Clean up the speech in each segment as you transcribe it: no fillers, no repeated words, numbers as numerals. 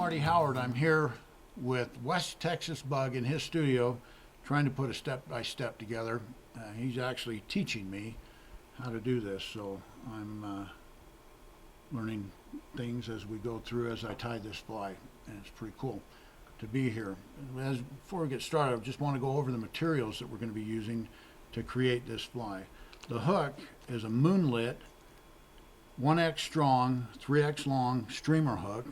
Marty Howard. I'm here with West Texas Bug in his studio trying to put a step-by-step together. He's actually teaching me how to do this, so I'm learning things as we go through as I tie this fly, and it's pretty cool to be here. Before we get started, I just want to go over the materials that we're going to be using to create this fly. The hook is a moonlit 1x strong, 3x long streamer hook.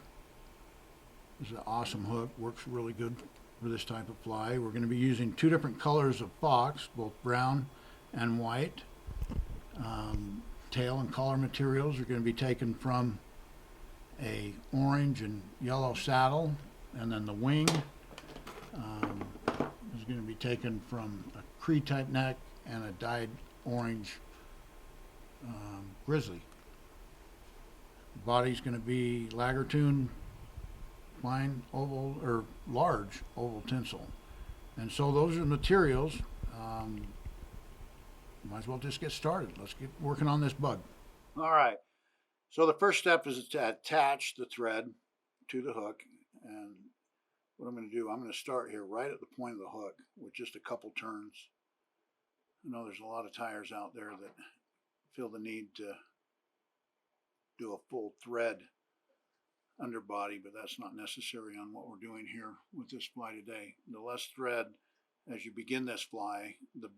This is an awesome hook, works really good for this type of fly. We're going to be using two different colors of fox, both brown and white. Tail and collar materials are going to be taken from a orange and yellow saddle, and then the wing is going to be taken from a Cree type neck and a dyed orange grizzly. The body's going to be lagartune, fine oval or large oval tinsel. And so those are the materials. Might as well just get started. Let's get working on this bug. All right. So the first step is to attach the thread to the hook. And what I'm going to do, I'm going to start here right at the point of the hook with just a couple turns. I know there's a lot of tiers out there that feel the need to do a full thread underbody, but that's not necessary on what we're doing here with this fly today. The less thread as you begin this fly, the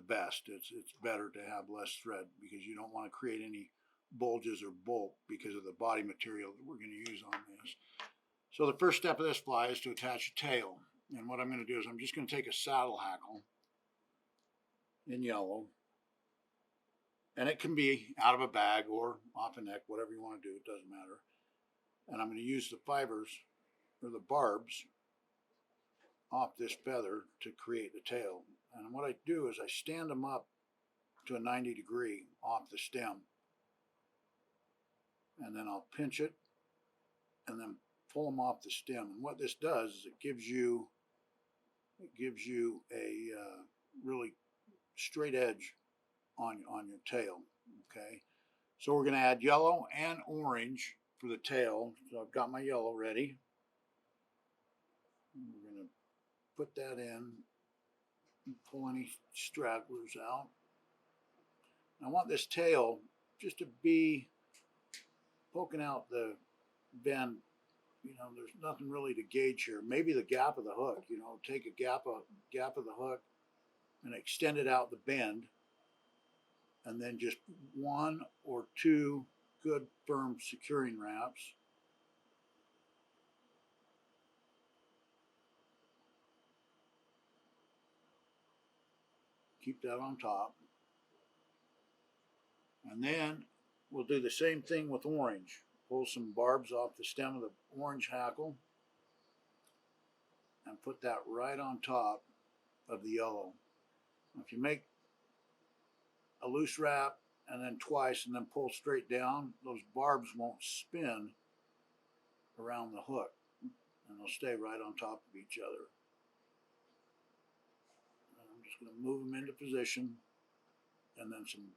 best. It's better to have less thread because you don't want to create any bulges or bulk because of the body material that we're going to use on this. So the first step of this fly is to attach a tail. And what I'm going to do is I'm just going to take a saddle hackle in yellow, and it can be out of a bag or off a neck, whatever you want to do, it doesn't matter. And I'm going to use the fibers or the barbs off this feather to create the tail. And what I do is I stand them up to a 90 degree off the stem, and then I'll pinch it and then pull them off the stem. And what this does is it gives you a really straight edge on your tail. Okay, so we're going to add yellow and orange for the tail. So I've got my yellow ready. We're going to put that in and pull any stragglers out. I want this tail just to be poking out the bend. You know, there's nothing really to gauge here. Maybe the gap of the hook, you know, take a gap of the hook and extend it out the bend, and then just one or two good firm securing wraps. Keep that on top. And then we'll do the same thing with orange. Pull some barbs off the stem of the orange hackle and put that right on top of the yellow. If you make a loose wrap and then twice and then pull straight down, those barbs won't spin around the hook and they'll stay right on top of each other. And I'm just going to move them into position, and then some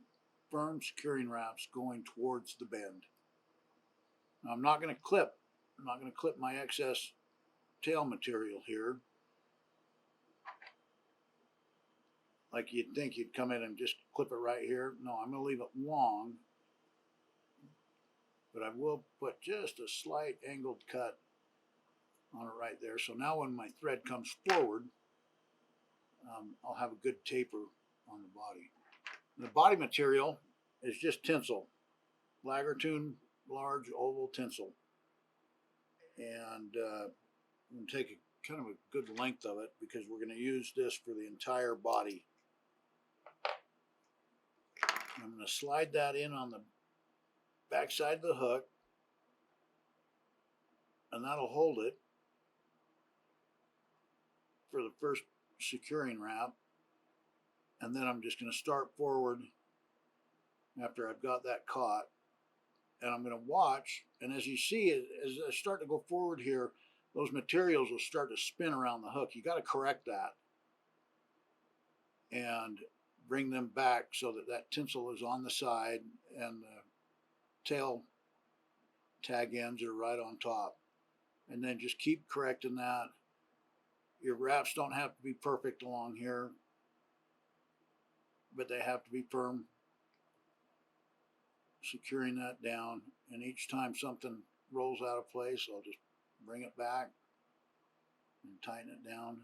firm securing wraps going towards the bend. Now I'm not going to clip my excess tail material here like you'd think you'd come in and just clip it right here. No, I'm going to leave it long, but I will put just a slight angled cut on it right there. So now when my thread comes forward, I'll have a good taper on the body. The body material is just tinsel, lagartune, large oval tinsel, and I'm going to take a kind of a good length of it because we're going to use this for the entire body. I'm going to slide that in on the back side of the hook, and that'll hold it for the first securing wrap. And then I'm just going to start forward after I've got that caught, and I'm going to watch, and as you see, as I start to go forward here, those materials will start to spin around the hook. You got to correct that and bring them back so that that tinsel is on the side and the tail tag ends are right on top. and then just keep correcting that. Your wraps don't have to be perfect along here, but they have to be firm. Securing that down, and each time something rolls out of place, I'll just bring it back and tighten it down.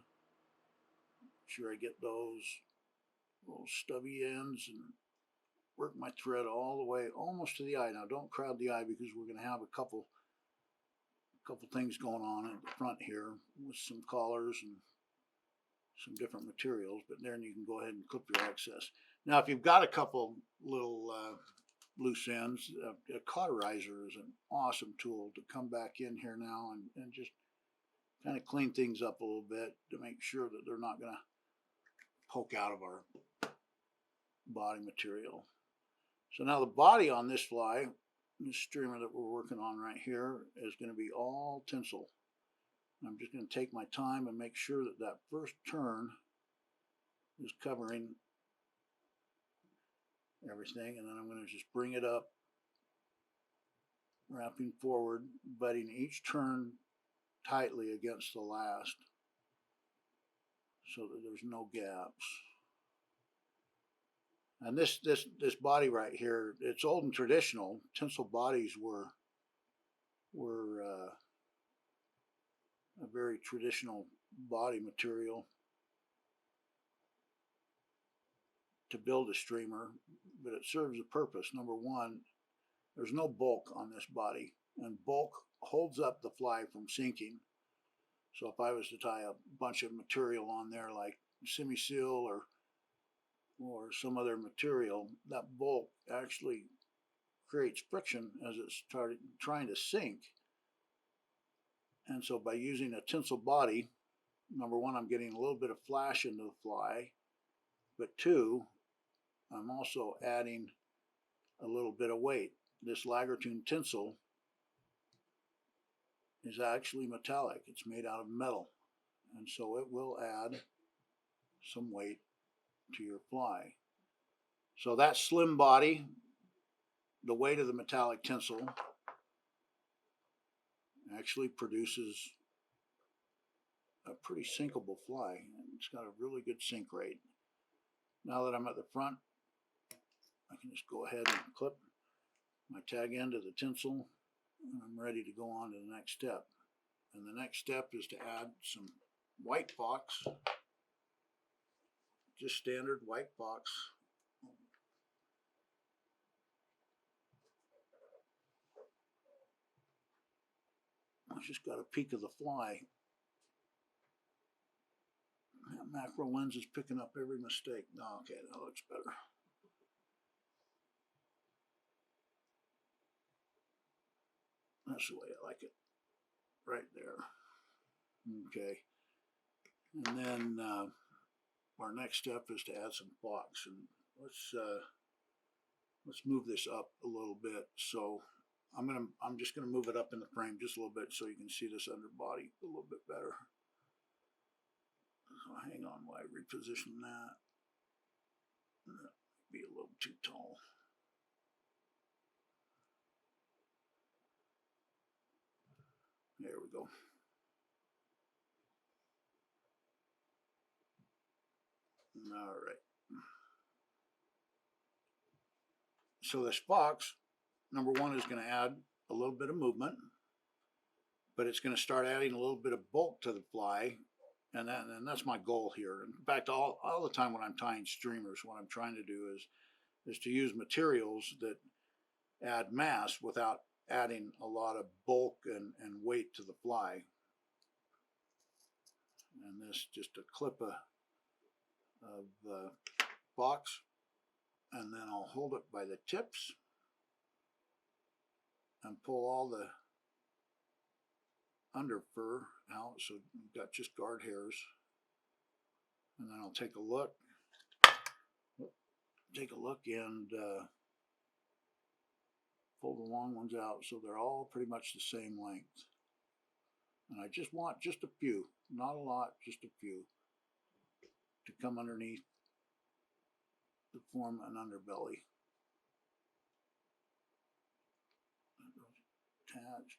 Make sure I get those little stubby ends and work my thread all the way almost to the eye. Now don't crowd the eye because we're going to have a couple things going on at the front here with some collars and some different materials, but then you can go ahead and clip your excess. Now if you've got a couple little loose ends, a cauterizer is an awesome tool to come back in here now and just kind of clean things up a little bit to make sure that they're not going to poke out of our body material. So now the body on this fly, this streamer that we're working on right here, is going to be all tinsel. I'm just going to take my time and make sure that that first turn is covering everything, and then I'm going to just bring it up, wrapping forward, butting each turn tightly against the last so that there's no gaps. And this body right here, it's old and traditional. Tinsel bodies were a very traditional body material to build a streamer, but it serves a purpose. Number one, there's no bulk on this body, and bulk holds up the fly from sinking. So if I was to tie a bunch of material on there like semi-seal or some other material, that bulk actually creates friction as it's trying to sink. And so by using a tinsel body, number one, I'm getting a little bit of flash into the fly, but two, I'm also adding a little bit of weight. This Lagartune tinsel is actually metallic. It's made out of metal, and so it will add some weight to your fly. So that slim body, the weight of the metallic tinsel, actually produces a pretty sinkable fly. It's got a really good sink rate. Now that I'm at the front, I can just go ahead and clip my tag end of the tinsel, and I'm ready to go on to the next step. And the next step is to add some white fox, just standard white fox. I just got a peek of the fly. That macro lens is picking up every mistake. Oh, okay, that looks better. That's the way I like it, right there. Okay, and then our next step is to add some fox, and let's move this up a little bit. So I'm just gonna move it up in the frame just a little bit so you can see this underbody a little bit better. So hang on while I reposition that. That might be a little too tall. There we go. All right. So this fox, number one, is going to add a little bit of movement, but it's going to start adding a little bit of bulk to the fly, and that's my goal here. In fact, all the time when I'm tying streamers, what I'm trying to do is to use materials that add mass without adding a lot of bulk and weight to the fly. And this just a clip of fox, and then I'll hold it by the tips and pull all the under fur out, so you've got just guard hairs. And then I'll take a look and pull the long ones out so they're all pretty much the same length. And I just want just a few, not a lot, just a few, to come underneath to form an underbelly. Attached.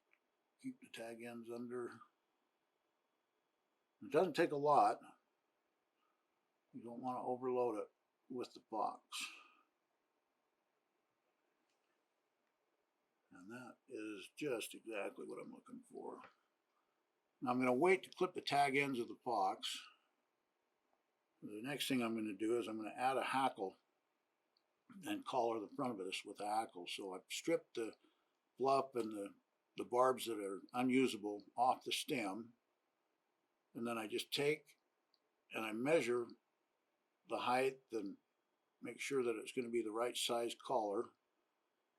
keep the tag ends under. It doesn't take a lot. You don't want to overload it with the box. And that is just exactly what I'm looking for. Now I'm going to wait to clip the tag ends of the box. The next thing I'm going to do is I'm going to add a hackle and collar the front of this with a hackle. So I've stripped the fluff and the barbs that are unusable off the stem, and then I just take and I measure the height and make sure that it's going to be the right size collar,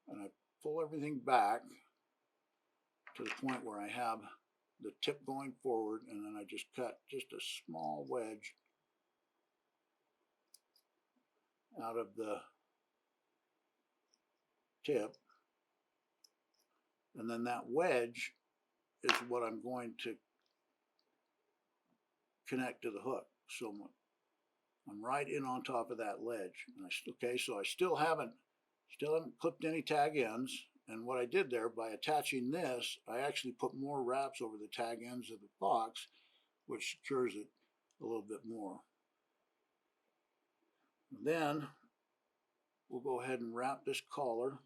and I pull everything back to the point where I have the tip going forward, and then I just cut just a small wedge out of the tip, and then that wedge is what I'm going to connect to the hook. So I'm right in on top of that ledge. And okay, so I still haven't clipped any tag ends. And what I did there, by attaching this, I actually put more wraps over the tag ends of the box, which secures it a little bit more. And then we'll go ahead and wrap this collar.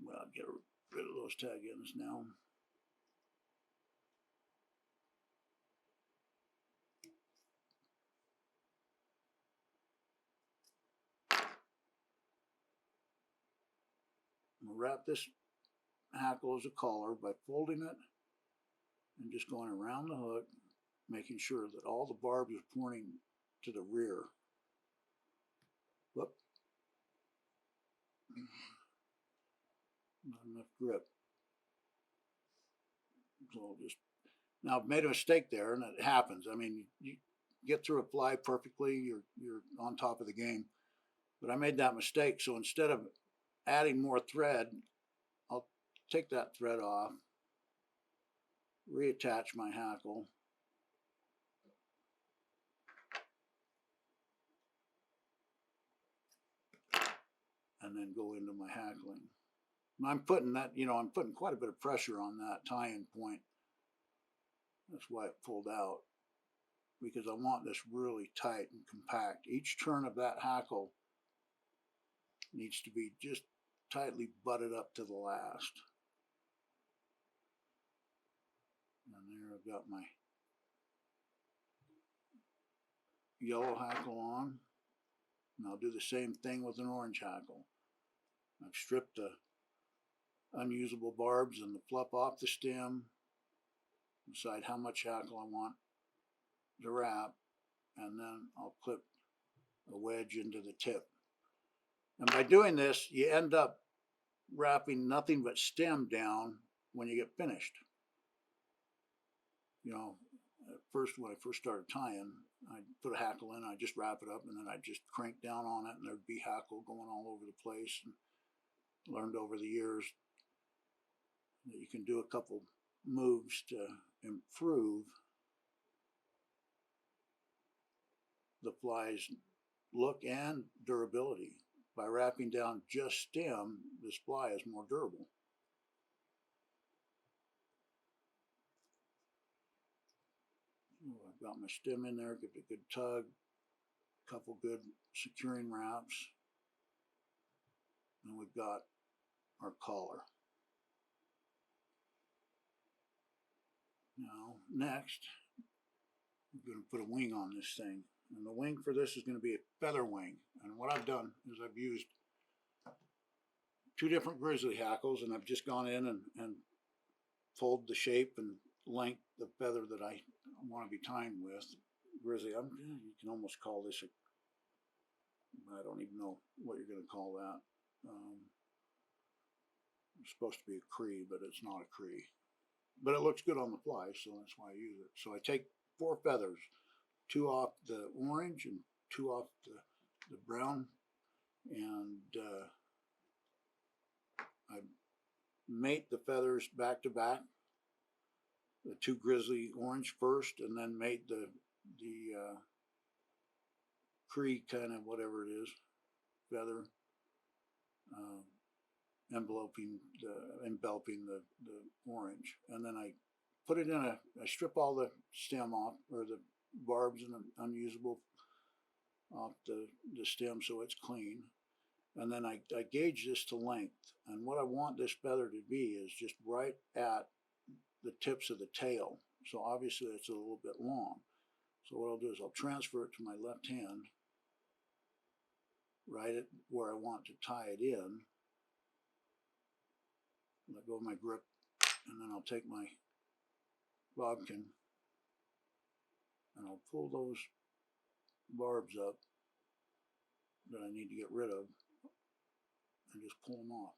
Well, I'll get rid of those tag ends now. I'll wrap this hackle as a collar by folding it and just going around the hook, making sure that all the barbs are pointing to the rear. Whoop. Not enough grip. So I'll just, now I've made a mistake there, and it happens. I mean, you get through a fly perfectly, you're on top of the game. But I made that mistake, so instead of adding more thread, I'll take that thread off, reattach my hackle, and then go into my hackling. And I'm putting that, I'm putting quite a bit of pressure on that tie-in point. That's why it pulled out, because I want this really tight and compact. Each turn of that hackle needs to be just tightly butted up to the last. And there I've got my yellow hackle on. And I'll do the same thing with an orange hackle. I've stripped the unusable barbs and the fluff off the stem, decide how much hackle I want to wrap, and then I'll clip a wedge into the tip. And by doing this, you end up wrapping nothing but stem down when you get finished. At first, when I first started tying, I'd put a hackle in, I'd just wrap it up, and then I'd just crank down on it, and there'd be hackle going all over the place. And learned over the years that you can do a couple moves to improve the fly's look and durability. By wrapping down just stem, this fly is more durable. I've got my stem in there, give it a good tug, a couple good securing wraps, and we've got our collar. Now, next, we're going to put a wing on this thing. And the wing for this is going to be a feather wing. And what I've done is I've used two different grizzly hackles, and I've just gone in and folded the shape and length of feather that I want to be tying with. Grizzly, you can almost call this I don't even know what you're going to call that. It's supposed to be a Cree, but it's not a Cree. But it looks good on the fly, so that's why I use it. So I take 4 feathers, 2 off the orange and 2 off the brown, and I mate the feathers back to back. The 2 grizzly orange first, and then mate the Cree kind of whatever it is feather enveloping the orange, and then I put it in I strip all the stem off, or the barbs and the unusable off the stem so it's clean, and then I gauge this to length, and what I want this feather to be is just right at the tips of the tail. So obviously it's a little bit long. So what I'll do is I'll transfer it to my left hand, right at where I want to tie it in, let go of my grip, and then I'll take my bodkin and I'll pull those barbs up that I need to get rid of and just pull them off.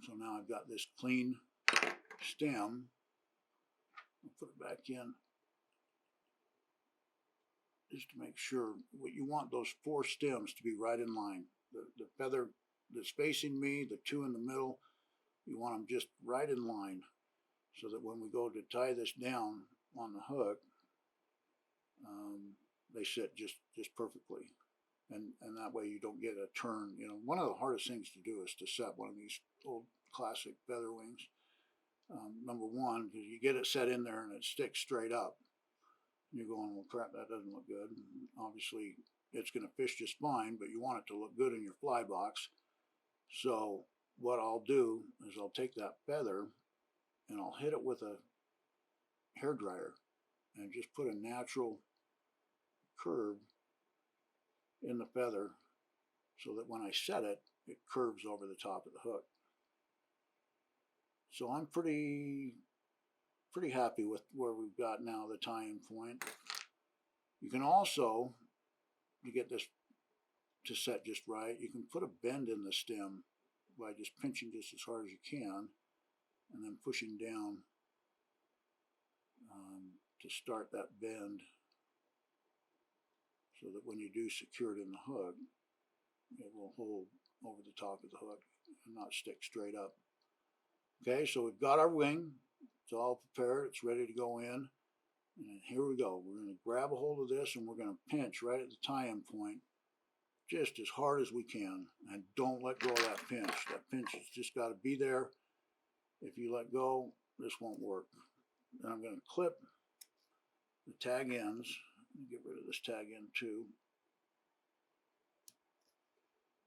So now I've got this clean stem. I'll put it back in just to make sure. What you want those 4 stems to be right in line. The feather that's facing me, the 2 in the middle, you want them just right in line, so that when we go to tie this down on the hook, they sit just perfectly. And that way you don't get a turn. You know, one of the hardest things to do is to set one of these old classic feather wings. Number one, because you get it set in there and it sticks straight up. You're going, well, crap, that doesn't look good. And obviously, it's going to fish just fine, but you want it to look good in your fly box. So what I'll do is I'll take that feather and I'll hit it with a hair dryer and just put a natural curve in the feather so that when I set it, it curves over the top of the hook. So I'm pretty happy with where we've got now the tie-in point. You can also, to get this to set just right, you can put a bend in the stem by just pinching just as hard as you can and then pushing down to start that bend, so that when you do secure it in the hook, it will hold over the top of the hook and not stick straight up. Okay, so we've got our wing. It's all prepared. It's ready to go in. And here we go. We're going to grab a hold of this and we're going to pinch right at the tie-in point just as hard as we can. And don't let go of that pinch. That pinch has just got to be there. If you let go, this won't work. Then I'm going to clip the tag ends. Get rid of this tag end too.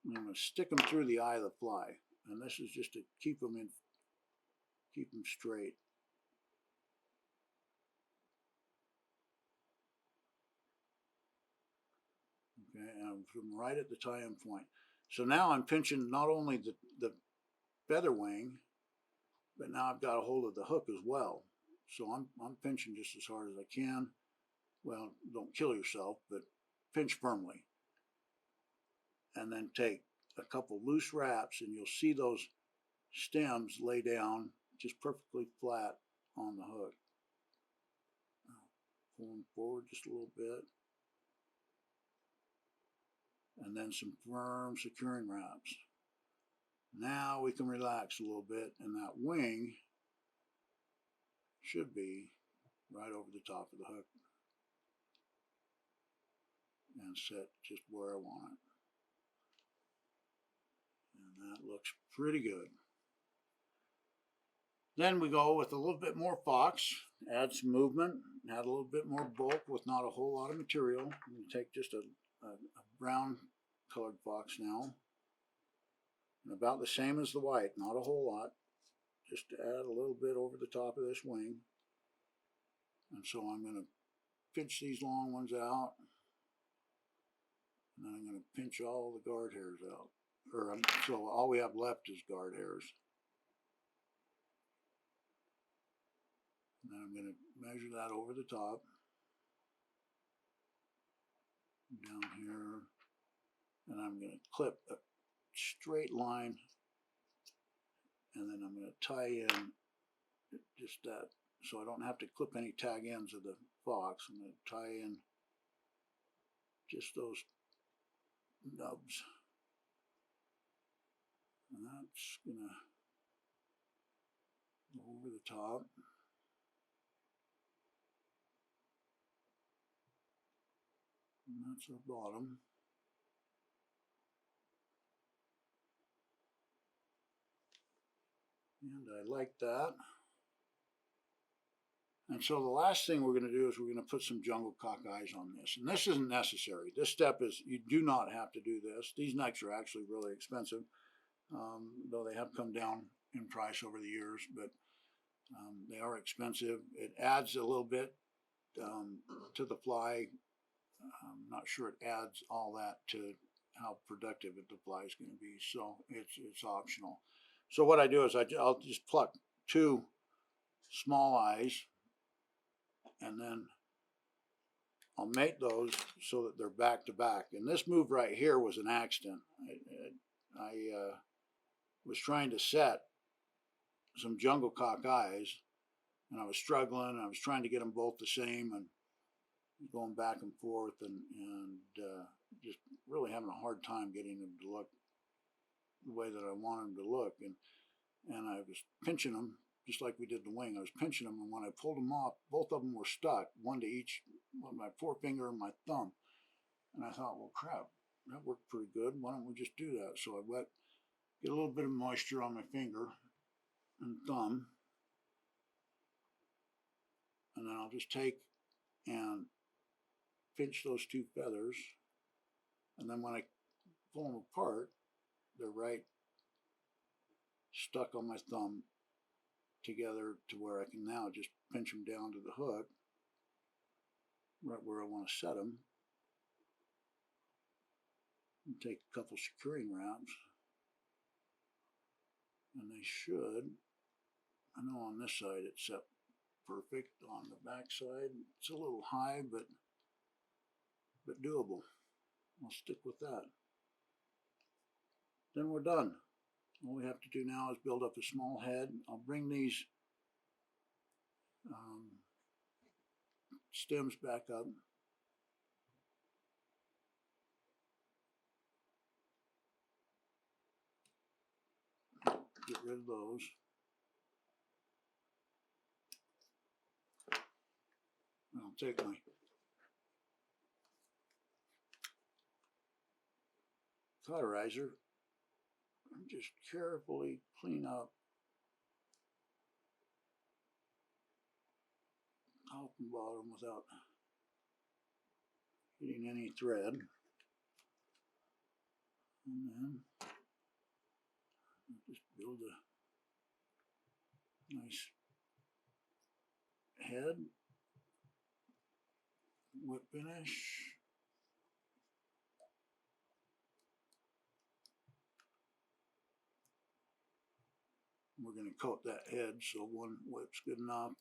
And I'm going to stick them through the eye of the fly. And this is just to keep them straight. Okay, and I'm from right at the tie-in point. So now I'm pinching not only the feather wing, but now I've got a hold of the hook as well. So I'm pinching just as hard as I can. Well, don't kill yourself, but pinch firmly. And then take a couple loose wraps and you'll see those stems lay down just perfectly flat on the hook. Pull them forward just a little bit. And then some firm securing wraps. Now we can relax a little bit, and that wing should be right over the top of the hook and set just where I want it. And that looks pretty good. Then we go with a little bit more fox, add some movement, add a little bit more bulk with not a whole lot of material. We take just a brown colored fox now, and about the same as the white, not a whole lot, just to add a little bit over the top of this wing. And so I'm going to pinch these long ones out, and then I'm going to pinch all the guard hairs out. So all we have left is guard hairs. And then I'm going to measure that over the top, down here, and I'm going to clip a straight line, and then I'm going to tie in just that, so I don't have to clip any tag ends of the fox. I'm going to tie in just those nubs, and that's going to go over the top. That's our bottom. And I like that. And so the last thing we're going to do is we're going to put some jungle cock eyes on this. And this isn't necessary. This step is, you do not have to do this. These necks are actually really expensive, though they have come down in price over the years, but they are expensive. It adds a little bit to the fly. I'm not sure it adds all that to how productive the fly is going to be, so it's optional. So what I do is I'll just pluck 2 small eyes, and then I'll mate those so that they're back to back. And this move right here was an accident. I was trying to set some jungle cock eyes, and I was struggling. I was trying to get them both the same, and going back and forth, and just really having a hard time getting them to look the way that I wanted them to look. And I was pinching them just like we did the wing. I was pinching them, and when I pulled them off, both of them were stuck, one to each, my forefinger and my thumb. And I thought, well, crap, that worked pretty good. Why don't we just do that? So I get a little bit of moisture on my finger and thumb, and then I'll just take and pinch those 2 feathers, and then when I pull them apart, they're right stuck on my thumb together to where I can now just pinch them down to the hook, right where I want to set them, and take a couple securing wraps, and they should, I know on this side it's set perfect. On the back side it's a little high, but doable. I'll stick with that. Then we're done. All we have to do now is build up a small head. I'll bring these stems back up. Get rid of those. I'll take my cauterizer and just carefully clean up top and bottom without hitting any thread. And then just build a nice head, whip finish. We're going to coat that head so one whip's good enough.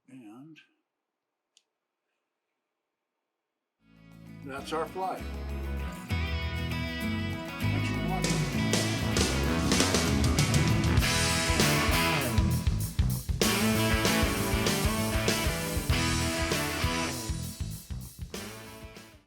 And that's our fly.